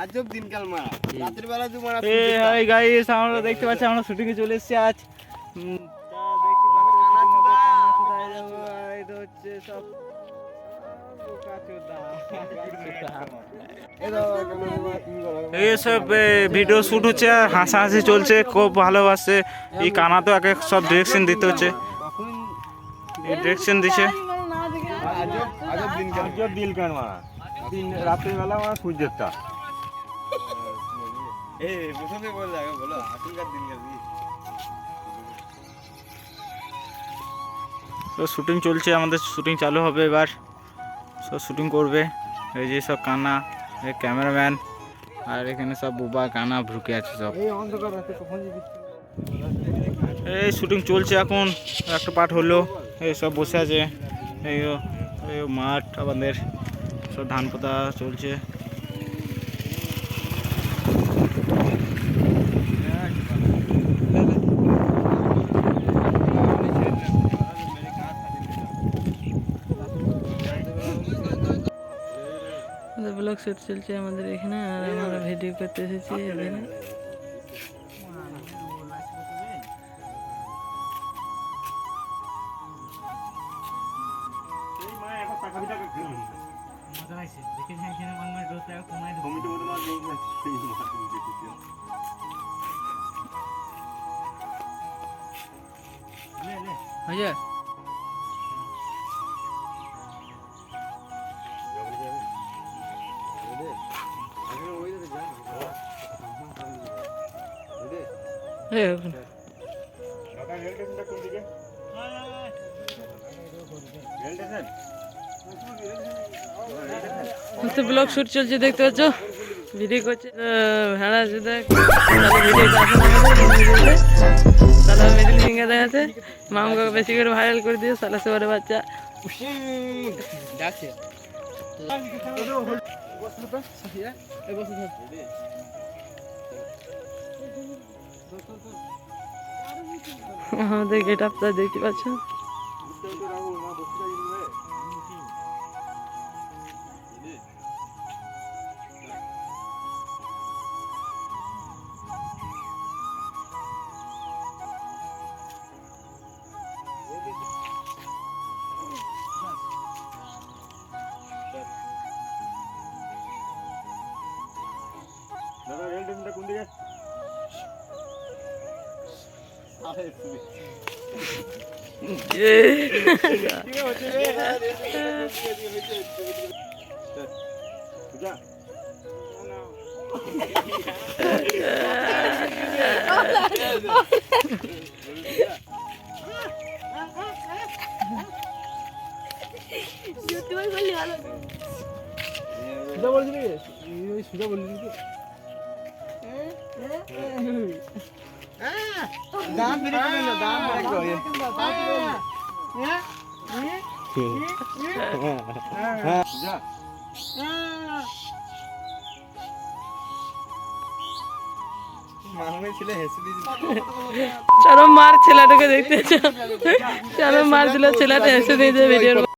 আজব দিনকাল মারা রাতের বেলা তুই মারা এই গাইস আমরা দেখতে পাচ্ছি আমরা শুটিং এ চলে এসেছি আজ এই সব ভিডিও শুট হচ্ছে আর হাসাহাসি চলছে খুব ভালোবাসে এই কানা তো একে সব ডিরেকশন দিতে হচ্ছে ডিরেকশন দিছে আজব দিনকাল মারা রাতের বেলা মারা সূর্যটা প্রথমে বলে দেখো বলো এখনকার দিনকাল তো শুটিং চলছে আমাদের শুটিং চালু হবে এবার সব শুটিং করবে এই যে সব কানা এই ক্যামেরাম্যান আর এখানে সব বুবা কানা ভুকে আছে সব এই শুটিং চলছে এখন একটা পার্ট হলো এই সব বসে আছে এই মাঠ আমাদের সব ধান পাতা চলছে ব্লগ শুট চলছে আমাদের এখানে আর আমরা ভিডিও করতে এসেছি এখানে ব্লগ শুট চলছে দেখতে পাচ্ছ ভিডিও করছে ভেড়া যদি সালা মিডিল ফিঙ্গার দেখাচ্ছে মামকে বেশি করে ভাইরাল করে দিয়ে সালা সবার বাচ্চা ডাকছে আমাদের গেট আপটা দেখতে পাচ্ছ দাদা রেল স্টেশনটা কোন দিকে সুজা বললি দাম ফিরে না দাম চরম মার ছেলেটাকে দেখতে চরম মার দিল ছেলেটা হেসে দিয়েছে ভিডিওর